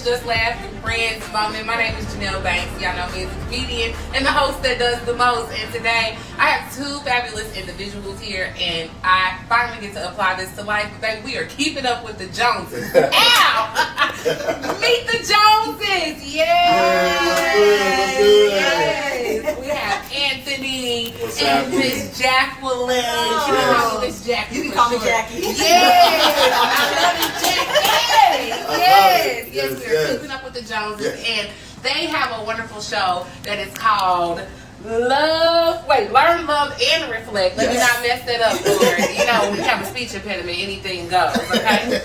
Just Laugh Friends moment. My name is Janelle Banks. Y'all know me as a comedian and the host that does the most. And today I have two fabulous individuals here, and I finally get to apply this to life. Baby, we are keeping up with the Joneses. Ow! Meet the Joneses. Yes. We have Anthony and Miss Jacqueline. You can call me Miss Jackie. You can call me Jackie. Yes. I love it, Jackie. Yes, we are keeping up with the Joneses, and they have a wonderful show that is called Learn, Love, and Reflect. Let me not mess that up, Lord. You know, we have a speech impediment, anything goes, okay?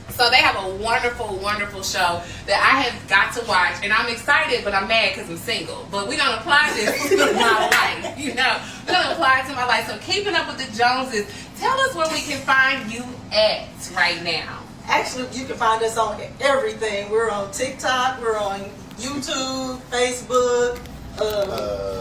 So they have a wonderful, wonderful show that I have got to watch, and I'm excited, but I'm mad because I'm single. But we're going to apply this to my life, you know. We're going to apply it to my life. So keeping up with the Joneses, tell us where we can find you at right now. Actually, you can find us on everything. We're on TikTok, we're on YouTube, Facebook,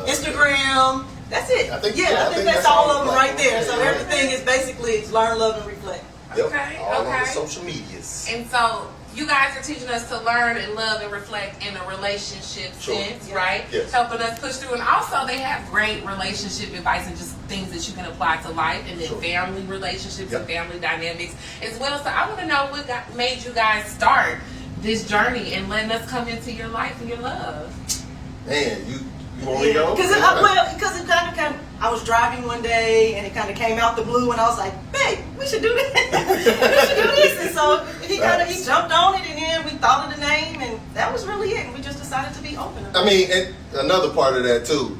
Instagram. That's it. I think that's all of them right there. So everything is basically Learn, Love, and Reflect. Yep. Okay. All on the social medias. And so you guys are teaching us to learn and love and reflect in a relationship sense, right? Yes. Helping us push through. And also they have great relationship advice and just things that you can apply to life, and then family relationships and family dynamics as well. So I want to know what made you guys start this journey and letting us come into your life and your love. Man, you want me to go? Because it kind of I was driving one day and it kind of came out the blue, and I was like, "Babe, we should do this. We should do this." And so he jumped on it, and then we thought of the name, and that was really it. And we just decided to be open. I mean, and another part of that too.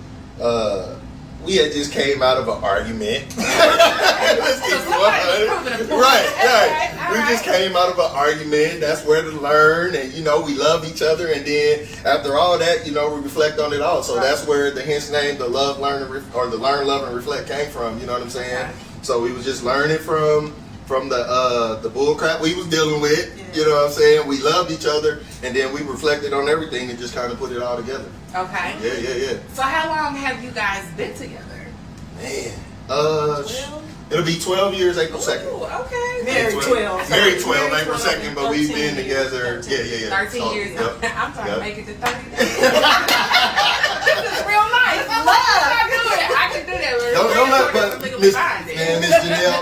We had just came out of an argument. Let's keep it 100. Right. We just came out of an argument. That's where to learn, and we love each other. And then after all that, we reflect on it all. So that's where the hence name, the Love, Learn, or the Learn, Love, and Reflect came from. You know what I'm saying? So we was just learning from the bull crap we was dealing with. You know what I'm saying? We loved each other, and then we reflected on everything and just kind of put it all together. Okay. Yeah. So how long have you guys been together? Man, it'll be 12 years April 2nd. Ooh, okay. Married 12. Married 12 April 2nd, but we've been together. 13 years. Yep. I'm trying to make it to 30 days. This is real nice. I can do that. Don't let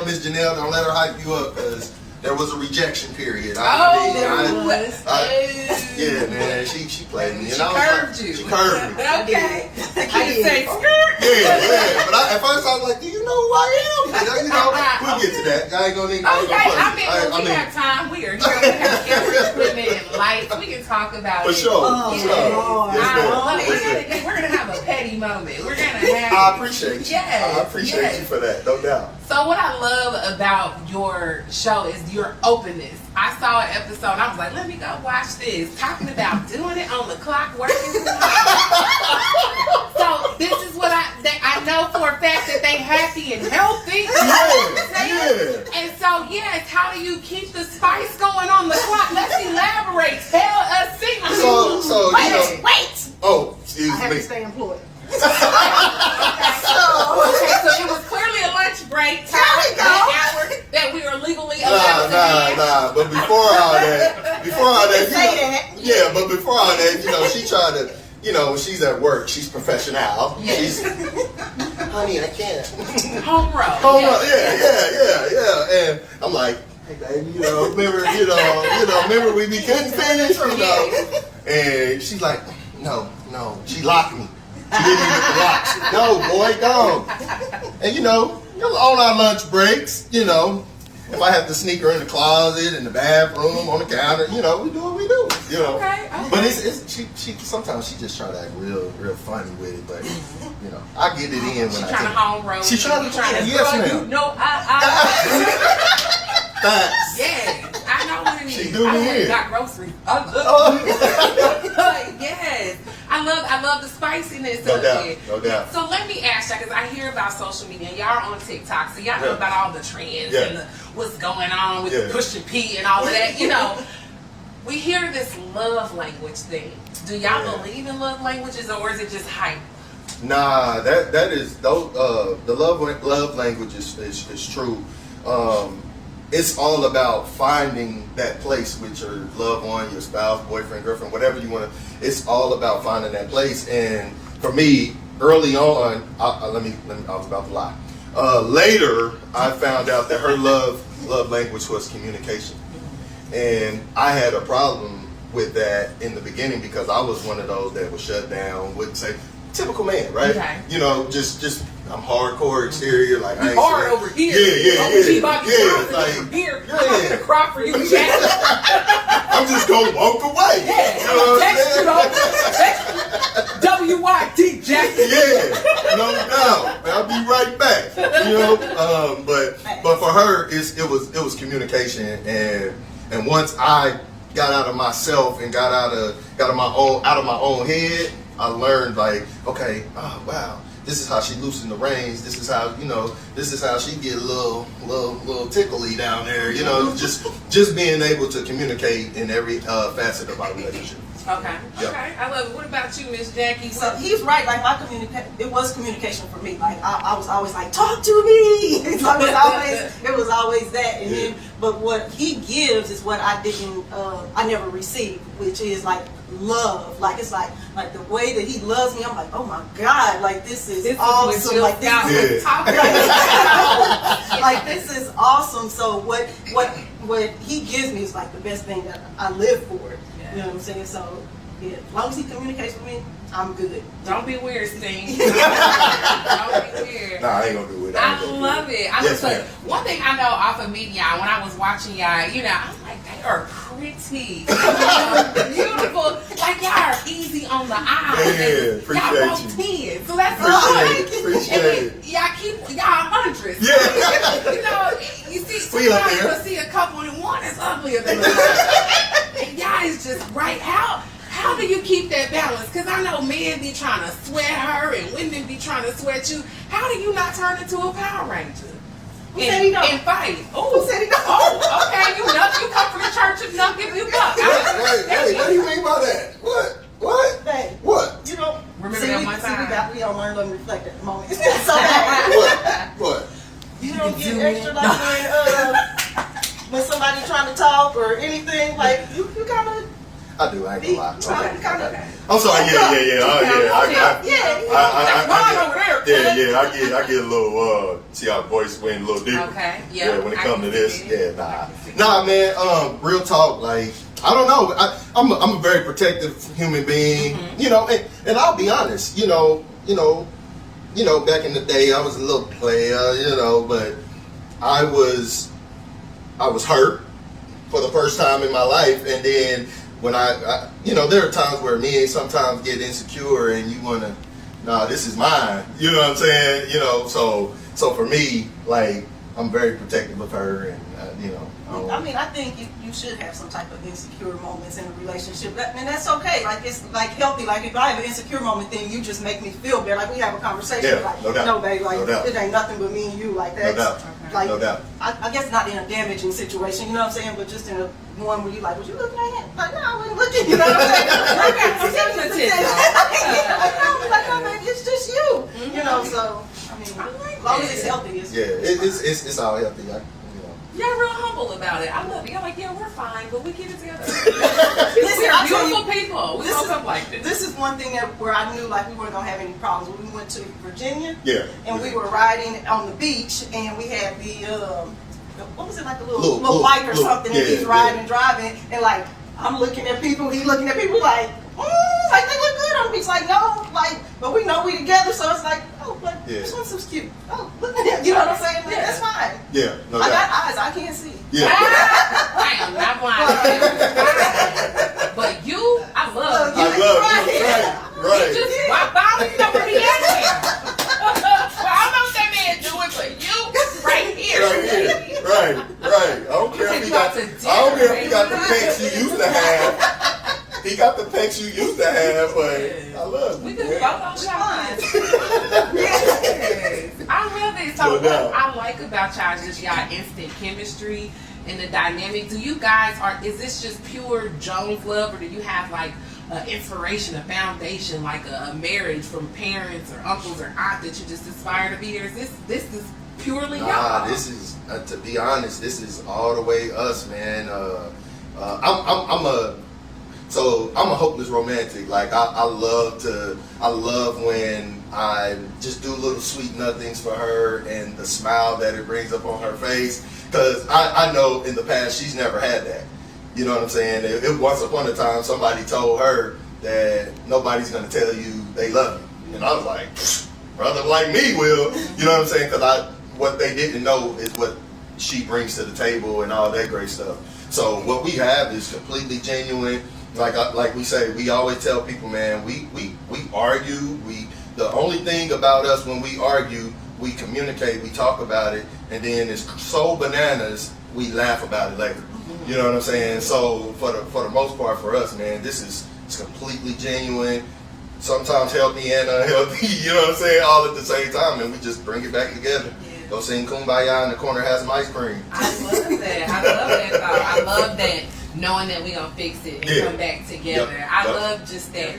Miss Janelle, don't let her hype you up, because there was a rejection period. Yeah, man, she played me. She curved you. She curved me. Okay. I can't say skirt. Yeah. But at first I was like, do you know who I am? We'll get to that. I ain't gonna need. Okay, we have time. We are here. We have camera equipment and lights. We can talk about it. For sure. We're gonna have a petty moment. We're gonna have. I appreciate you. Yes, I appreciate you for that, no doubt. So what I love about your show is your openness. I saw an episode, I was like, let me go watch this. Talking about doing it on the clock, working from home. So this is what I know for a fact that they happy and healthy. Yeah. And so yes, how do you keep the spice going on the clock? Let's elaborate. Tell us secrets. Wait. Oh, excuse me. I have to stay employed. So it was clearly a lunch break time that we were legally allowed to be. Nah. But before all that, but before all that, she tried to, when she's at work, she's professional. Yes. She's, honey, I can't. Home row. Yeah. And I'm like, hey, baby, remember we couldn't finish, And she's like, no, she locked me. She didn't even get the locks. No, boy, don't. And on our lunch breaks, if I have to sneak her in the closet, in the bathroom, on the counter, we do what we do. Okay. But she sometimes she just try to act real funny with it, but I get it in when I trying to home road. She trying to yes, ma'am. Facts. Yeah, I know what it is. She do me in. Got groceries. Yes, I love the spiciness of it. No doubt. So let me ask you, because I hear about social media. Y'all are on TikTok, so y'all know about all the trends and what's going on with pushing P and all of that. We hear this love language thing. Do y'all believe in love languages, or is it just hype? Nah, that is the love language is true. it's all about finding that place with your loved one, your spouse, boyfriend, girlfriend, whatever you want to. It's all about finding that place. And for me, early on, I was about to lie. Later, I found out that her love language was communication, and I had a problem with that in the beginning because I was one of those that would shut down, wouldn't say. Typical man, right? Okay. You know, just I'm hardcore exterior, like I ain't hard over here. Yeah. Like, here, I'm not gonna cry for you, Jack. I'm just gonna walk away. Yeah, you know what I'm saying? WYD, Jack. Yeah, no doubt. I'll be right back. You know, but for her, it was communication, and once I got out of myself and got out of my own head, I learned like, okay, oh wow, this is how she loosened the reins. This is how she get a little tickly down there. You know, just being able to communicate in every facet of our relationship. Okay. Yep. Okay. I love it. What about you, Miss Jackie? So he's right. Like it was communication for me. Like I was always like, talk to me. It was always that. And then, but what he gives is what I never received, which is like love. Like it's like the way that he loves me. I'm like, oh my God, like this is awesome. Like this is like this is awesome. So what he gives me is like the best thing that I live for. You know what I'm saying? So, yeah, as long as he communicates with me, I'm good. Don't be weird, Sting. Don't be weird. Nah, I ain't gonna do it. I love it. One thing I know off of media, when I was watching y'all, you know, I'm like, they are pretty. Beautiful. Like, y'all are easy on the eye. Yeah, appreciate y'all both 10. So that's appreciate it. Y'all hundreds. Yeah. You know, you see, sometimes you'll see a couple and one is uglier than the other. And y'all is just right out. How do you keep that balance? Because I know men be trying to sweat her and women be trying to sweat you. How do you not turn into a Power Ranger? And fight. Who said he don't? Oh, okay. You come from the church of nuck if you buck. Hey, what do you mean by that? What? Babe, What? you know, Remember that one time? we don't learn to reflect at the moment. So What? You don't get extra like when somebody trying to talk or anything, like you kind of. I do. I ain't gonna lie. Okay. I'm sorry. I get a little. See how voice went a little deeper. Okay. Yeah. When it comes to this, nah, man. Real talk. Like I don't know. I'm a very protective human being. Mm-hmm. You know, and I'll be honest. You know. Back in the day, I was a little player. You know, but I was hurt for the first time in my life, and then. When I there are times where men sometimes get insecure and you want to, nah, this is mine. You know what I'm saying? So for me, like, I'm very protective of her and, I mean, I think you should have some type of insecure moments in a relationship. And that's okay. Like, it's like healthy. Like, if I have an insecure moment, then you just make me feel better. Like, we have a conversation. Yeah, like, no doubt. No, babe, like, no doubt. It ain't nothing but me and you. Like, that's, no doubt. Like, no doubt. I guess not in a damaging situation, you know what I'm saying? But just in a one where you like, was you looking at him? Like, no, I wasn't looking. You know what I'm saying? Like, no, man, it's just you. Mm-hmm. You know, so, I mean, as long as it's healthy. It's all healthy. Y'all real humble about it. I love it. Y'all like, yeah, we're fine, but we get it together. Listen, we're beautiful people. We woke up like this. This is one thing where I knew like we weren't gonna have any problems. When we went to Virginia, and we were riding on the beach, and we had the what was it, like a little bike or something, and he's riding, driving, and like I'm looking at people, he's looking at people like they look good on the beach. Like, no, like, but we know we together, so it's like, oh, but this one's cute. Oh, look at him. You know what I'm saying? Like, that's fine. Yeah, no I doubt. got eyes, I can't see. Yeah. I am not blind. But you, I love you. I love you. Right. You just walk by, you know where he at there. Well, I don't know if that man do it, but you, right here. Right. I don't care if he got the pecs you used to have. He got the pecs you used to have, but I love you. We could both on shine. Yes. I love it. So what I like about y'all is just y'all instant chemistry and the dynamic. Do you guys is this just pure Jones love, or do you have like inspiration, a foundation, like a marriage from parents or uncles or aunt that you just aspire to be, or is this purely y'all. Nah, this is to be honest, this is all the way us, man. I'm a hopeless romantic. Like I love when I just do little sweet nothings for her and the smile that it brings up on her face. Cause I know in the past she's never had that. You know what I'm saying? It once upon a time somebody told her that nobody's gonna tell you they love you, and I was like, brother like me will. You know what I'm saying? Cause what they didn't know is what she brings to the table and all that great stuff. So what we have is completely genuine. Like we say, we always tell people, man, we argue. The only thing about us when we argue, we communicate, we talk about it, and then it's so bananas, we laugh about it later. You know what I'm saying? So for the most part, for us, man, it's completely genuine. Sometimes healthy and unhealthy. You know what I'm saying? All at the same time, and we just bring it back together. Yeah. Go sing Kumbaya in the corner, have some ice cream. I love that. I love that thought. I love that. Knowing that we gonna fix it and come back together. Yep. I love just that.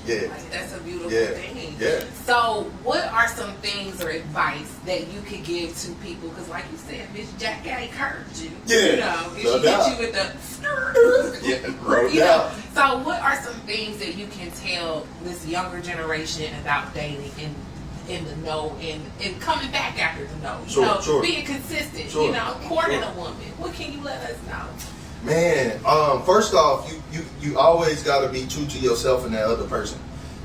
Yeah. Like, that's a beautiful thing. Yeah. So, what are some things or advice that you could give to people? Because, like you said, Miss Jack encouraged you. Yeah. You know, if No she doubt. hit you with the Yeah, no you know. doubt. So, what are some things that you can tell this younger generation about dating and in the know and coming back after the know? You know, Sure. being consistent. Sure. You know, courting a woman. What can you let us know? Man, first off, you always got to be true to yourself and that other person,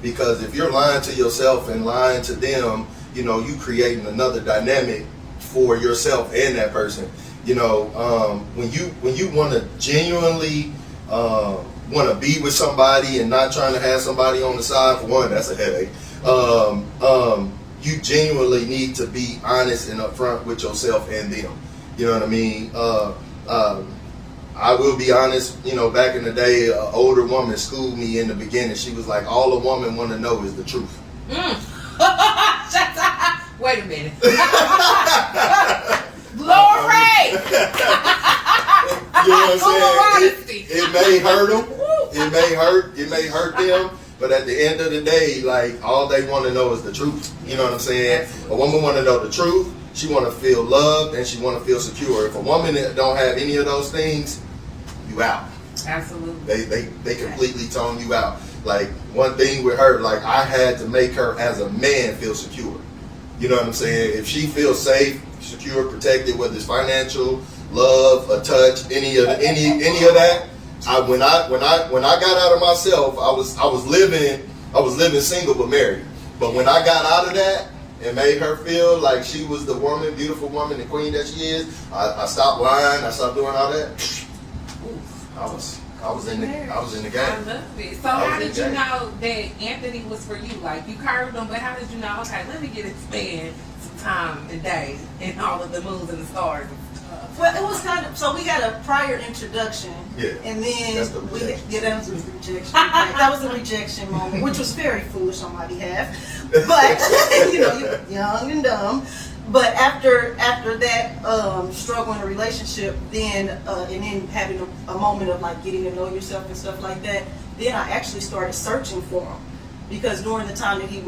because if you're lying to yourself and lying to them, you know, you creating another dynamic for yourself and that person. You know, when you want to genuinely want to be with somebody and not trying to have somebody on the side, for one, that's a headache. You genuinely need to be honest and upfront with yourself and them. You know what I mean? I will be honest, you know, back in the day, an older woman schooled me in the beginning. She was like, all a woman want to know is the truth. Wait a minute. Glory! You know what I'm saying? It may hurt them. It may hurt them. But at the end of the day, like, all they want to know is the truth. You know what I'm saying? A woman want to know the truth. She want to feel loved and she want to feel secure. If a woman that don't have any of those things, you out. Absolutely. They completely tone you out. Like, one thing with her, like, I had to make her as a man feel secure. You know what I'm saying? If she feels safe, secure, protected, whether it's financial, love, a touch, any of that. When I got out of myself, I was living single but married. But when I got out of that and made her feel like she was the woman, beautiful woman, the queen that she is, I stopped lying. I stopped doing all that. I was in the game. I love it. So how did you know that Anthony was for you? Like, you curved him, but how did you know, okay, let me get it spend some time and days and all of the moons and the stars and stuff? Well, it was kind of, so we got a prior introduction. Yeah. And then That's the rejection. that was a rejection. That was a rejection moment, which was very foolish on my behalf. But you know, you're young and dumb. But after that struggle in a relationship, then and then having a moment of like getting to know yourself and stuff like that, then I actually started searching for him, because during the time that he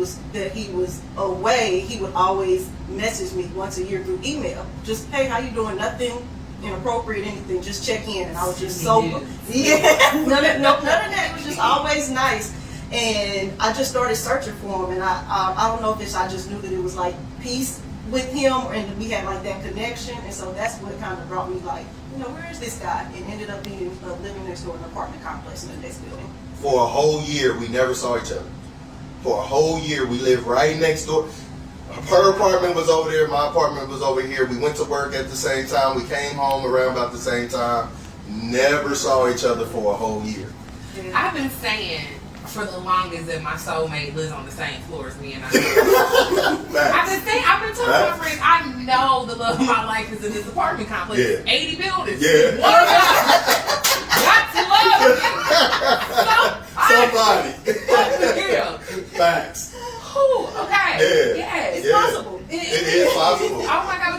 was away, he would always message me once a year through email, just, hey, how you doing? Nothing inappropriate, anything, just check in. And I was just none of that. It was just always nice. And I just started searching for him, and I don't know if I just knew that it was like peace with him, and we had like that connection, and so that's what kind of brought me like, you know, where is this guy? And ended up being living next door in an apartment complex in the next building. For a whole year, we never saw each other. For a whole year, we lived right next door. Her apartment was over there, my apartment was over here. We went to work at the same time. We came home around about the same time. Never saw each other for a whole year. Yeah. I've been saying for the longest that my soulmate lives on the same floor as me, and I've been telling my friends, I know the love of my life is in this apartment complex. Yeah. 80 buildings. Yeah. Got to love Somebody. Yeah. Facts. Okay. Yeah. It's possible. It is possible. Oh my God,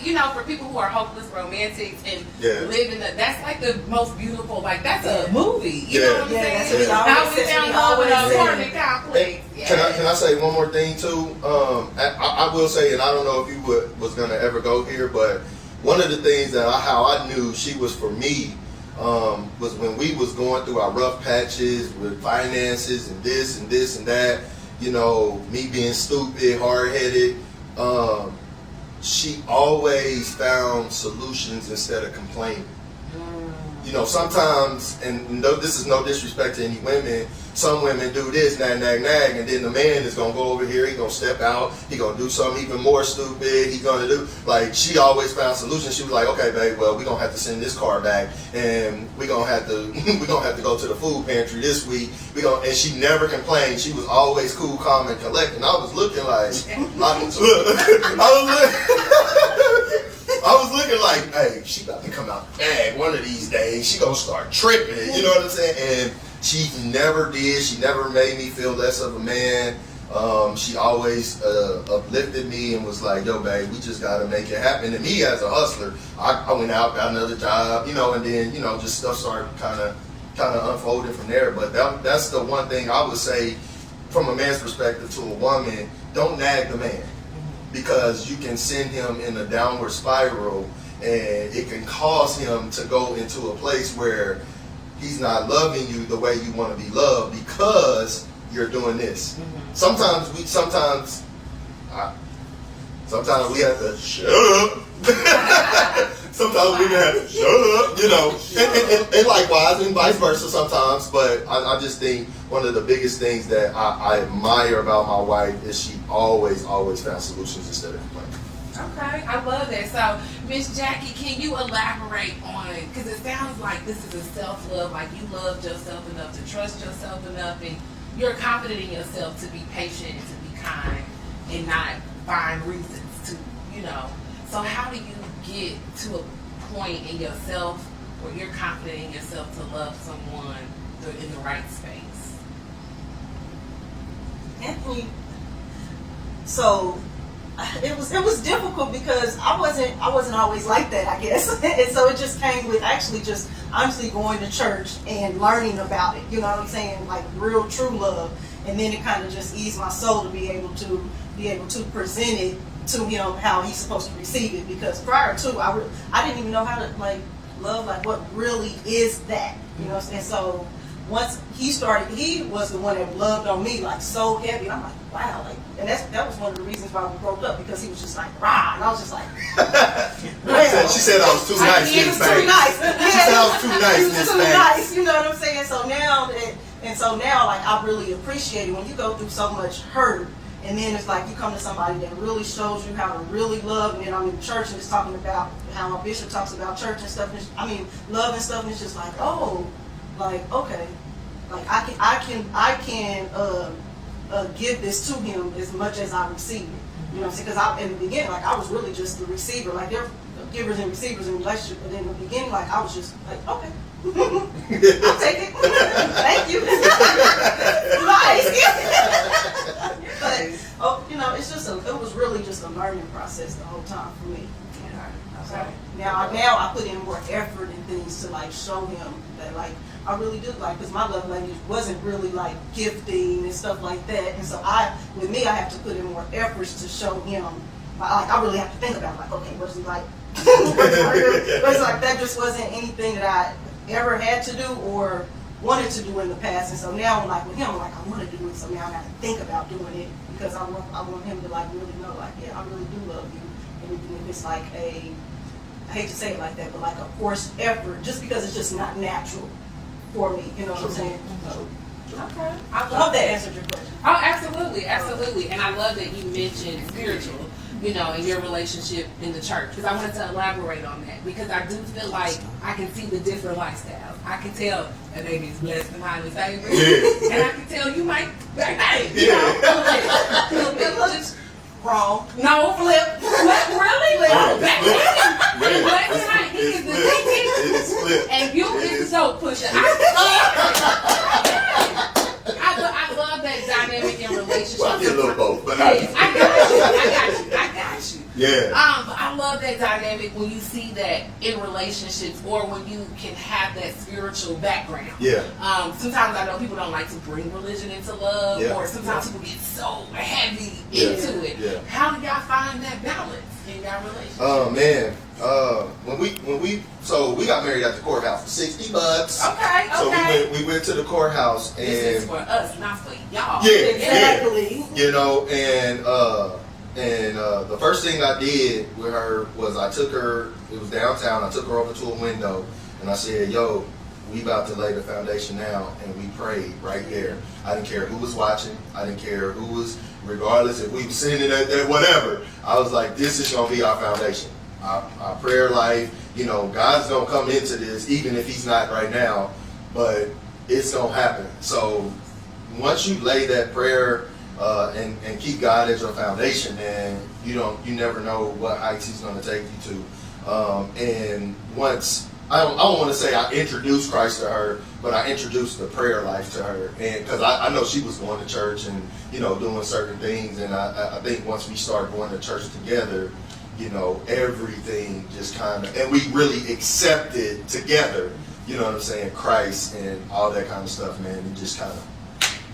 you know, for people who are hopeless romantics and live in that's like the most beautiful, like, that's a movie. You know what I'm saying? I was down in an apartment complex. Can I say one more thing too? I will say, and I don't know if you was gonna ever go here, but one of the things that how I knew she was for me was when we was going through our rough patches with finances and this and this and that. You know, me being stupid, hard headed. She always found solutions instead of complaining. You know, sometimes, and this is no disrespect to any women, some women do this, nag, and then the man is going to go over here, he's going to step out, he's going to do something even more stupid, he's going to do, like, she always found solutions. She was like, okay, babe, well, we're going to have to send this car back, and we're going to have to go to the food pantry this week, and she never complained. She was always cool, calm, and collected. And I was looking like, I was looking like, hey, she about to come out the bag one of these days. She gonna start tripping, you know what I'm saying? And she never did. She never made me feel less of a man. She always uplifted me and was like, yo, babe, we just gotta make it happen. And me as a hustler, I went out, got another job, you know, and then, you know, just stuff started kind of unfolding from there. But that's the one thing I would say from a man's perspective to a woman: don't nag the man. Because you can send him in a downward spiral, and it can cause him to go into a place where he's not loving you the way you want to be loved because you're doing this. Sometimes we have to shut up. Sometimes we have to shut up, you know, and likewise, and vice versa sometimes. But I just think one of the biggest things that I admire about my wife is she always found solutions instead of complaining. Okay, I love that. So, Miss Jackie, can you elaborate on, because it sounds like this is a self-love, like you loved yourself enough to trust yourself enough, and you're confident in yourself to be patient and to be kind and not find reasons to, you know. So how do you get to a point in yourself where you're confident in yourself to love someone in the right space? Anthony, so it was difficult because I wasn't always like that, I guess. And so it just came with actually just honestly going to church and learning about it, you know what I'm saying, like real true love. And then it kind of just eased my soul to be able to present it to him how he's supposed to receive it, because prior to I didn't even know how to like love, like what really is that, you know. And so once he was the one that loved on me like so heavy. I'm like, wow, like, and that was one of the reasons why we broke up, because he was just like rah, and I was just like, well. She said I was too nice. He was too nice. She said I was too nice. He was too nice. You know what I'm saying? So now like I really appreciate it when you go through so much hurt. And then it's like you come to somebody that really shows you how to really love. And then I'm in church and it's talking about how our bishop talks about church and stuff. Love and stuff. And it's just like, oh, like, okay, like I can give this to him as much as I receive it. You know what I'm saying? Because in the beginning, like I was really just the receiver. Like they're givers and receivers in relationship. But in the beginning, like I was just like, okay, I'll take it. Thank you. Nice. But you know, it's just it was really just a learning process the whole time for me. So now I put in more effort and things to like show him that like I really do, like, because my love language wasn't really like gifting and stuff like that. And so I have to put in more efforts to show him. Like I really have to think about like, okay, what's he like? But it's like that just wasn't anything that I ever had to do or wanted to do in the past. And so now I'm like with him, like I want to do it, so now I got to think about doing it, because I want him to like really know, like, yeah, I really do love you. And even if it's like I hate to say it like that, but like a forced effort, just because it's just not natural for me, you know what I'm saying? So, Okay. I hope that answered your question. Oh, absolutely, absolutely. And I love that you mentioned spiritual, you know, in your relationship in the church, because I wanted to elaborate on that, because I do feel like I can see the different lifestyles. I can tell a baby's blessed and highly favored, and I can tell you might, hey, you know, a little bit just wrong. No, flip, really? Oh, back then, black and white, he is the deacon, and you is the soap pusher. I love that dynamic in relationships. Well, I get a little both, but I got you. Yeah. But I love that dynamic when you see that in relationships or when you can have that spiritual background. Yeah. Sometimes I know people don't like to bring religion into love, or sometimes people get so heavy into it. Yeah. How do y'all find that balance in your relationship? Oh man, when we got married at the courthouse for $60. Okay. So we went to the courthouse, and this is for us, not for y'all. Yeah, Exactly. you know, and the first thing I did with her was I took her. It was downtown. I took her over to a window, and I said, "Yo, we about to lay the foundation now," and we prayed right there. I didn't care who was watching. I didn't care who was, regardless if we were sitting at whatever. I was like, "This is gonna be our foundation, our prayer life. You know, God's gonna come into this, even if He's not right now, but it's gonna happen." So once you lay that prayer and keep God as your foundation, and you never know what heights He's gonna take you to. And once I don't want to say I introduced Christ to her, but I introduced the prayer life to her, and because I know she was going to church and doing certain things, and I think once we started going to church together, everything just kind of, and we really accepted together, you know what I'm saying, Christ and all that kind of stuff, man. It just kind of,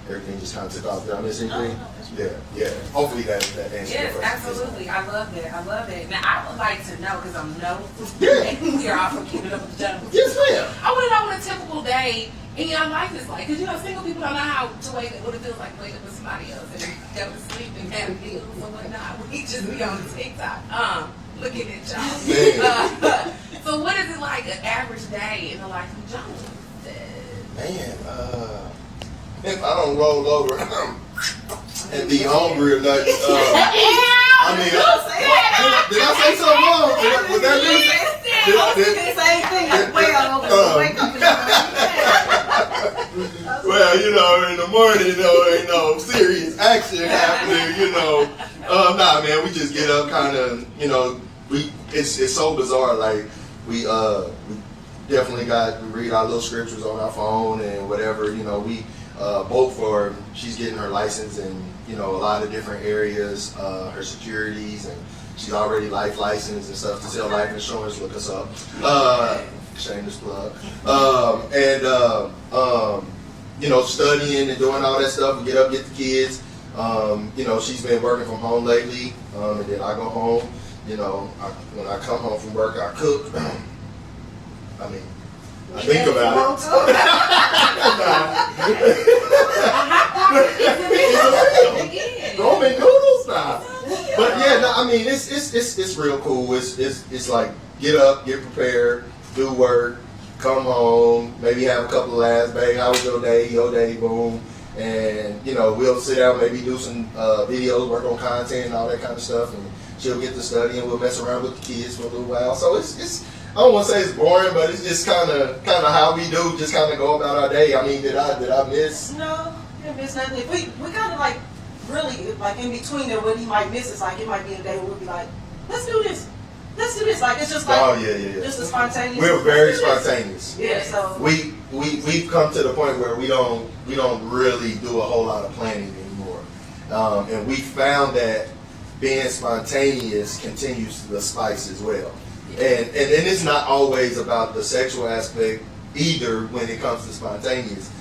everything just kind of took off. Did I miss anything? Yeah. Hopefully that answers your Yes, question. absolutely. I love that. Now, I would like to know, because I'm we are also keeping up with the Joneses. Yes, ma'am. I want to know what a typical day in your life is like. Because, single people don't know how to wake up, what it feels like to wake up with somebody else and go to sleep and have meals and whatnot. We just be on TikTok looking at y'all. So what is it like an average day in the life of Jones? Man, if I don't roll over and be hungry or nothing, I mean, did I say something wrong? Was that me? Same thing. Wake up Well, in the morning, ain't no serious action happening, Nah, man, we just get up, kind of, it's so bizarre. Like we definitely we read our little scriptures on our phone and whatever, we both she's getting her license in, a lot of different areas, her securities, and she's already life licensed and stuff to sell life insurance. Look us up. Shameless plug. Studying and doing all that stuff. We get up, get the kids. She's been working from home lately, and then I go home. When I come home from work, I cook. I think about it. Roman noodles now. But it's real cool. It's like get up, get prepared, do work, come home, maybe have a couple of laughs, babe, how was your day, boom. And we'll sit down, maybe do some videos, work on content and all that kind of stuff, and she'll get to study and we'll mess around with the kids for a little while. So it's I don't want to say it's boring, but it's just kind of how we do, just kind of go about our day. I mean, did I miss? No, you didn't miss nothing. We kind of really in between there. What he might miss is it might be a day where we'll be like, let's do this. Like it's just just a spontaneous. We're very spontaneous. Yeah, so we've come to the point where we don't really do a whole lot of planning anymore, and we found that being spontaneous continues the spice as well. And it's not always about the sexual aspect either when it comes to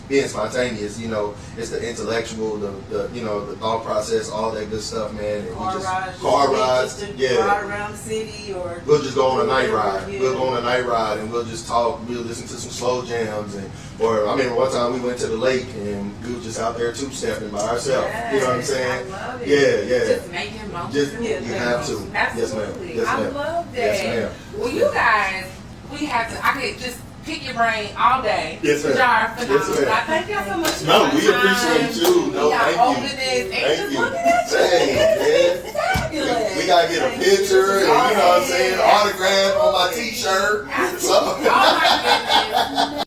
being spontaneous, it's the intellectual, the thought process, all that good stuff, man. And car rides, ride around the city, or we'll just go on a night ride. Yeah. We'll go on a night ride and we'll just talk. We'll listen to some slow jams, or I remember one time we went to the lake and we were just out there two-stepping by ourselves. Yes, you know what I'm saying? I love it. Yeah. Just making moments. You have to. Absolutely. Yes, ma'am. I love that. Yes, ma'am. Well, you guys, I could just pick your brain all day. Yes, ma'am. Y'all are phenomenal. Yes, ma'am. I thank y'all so much for No, your we time. appreciate you. No, thank you. Openness and Thank just you. looking at you. Dang, man. Fabulous. We gotta get a picture and, you know what I'm saying, autograph on my t-shirt. Absolutely. Oh my goodness.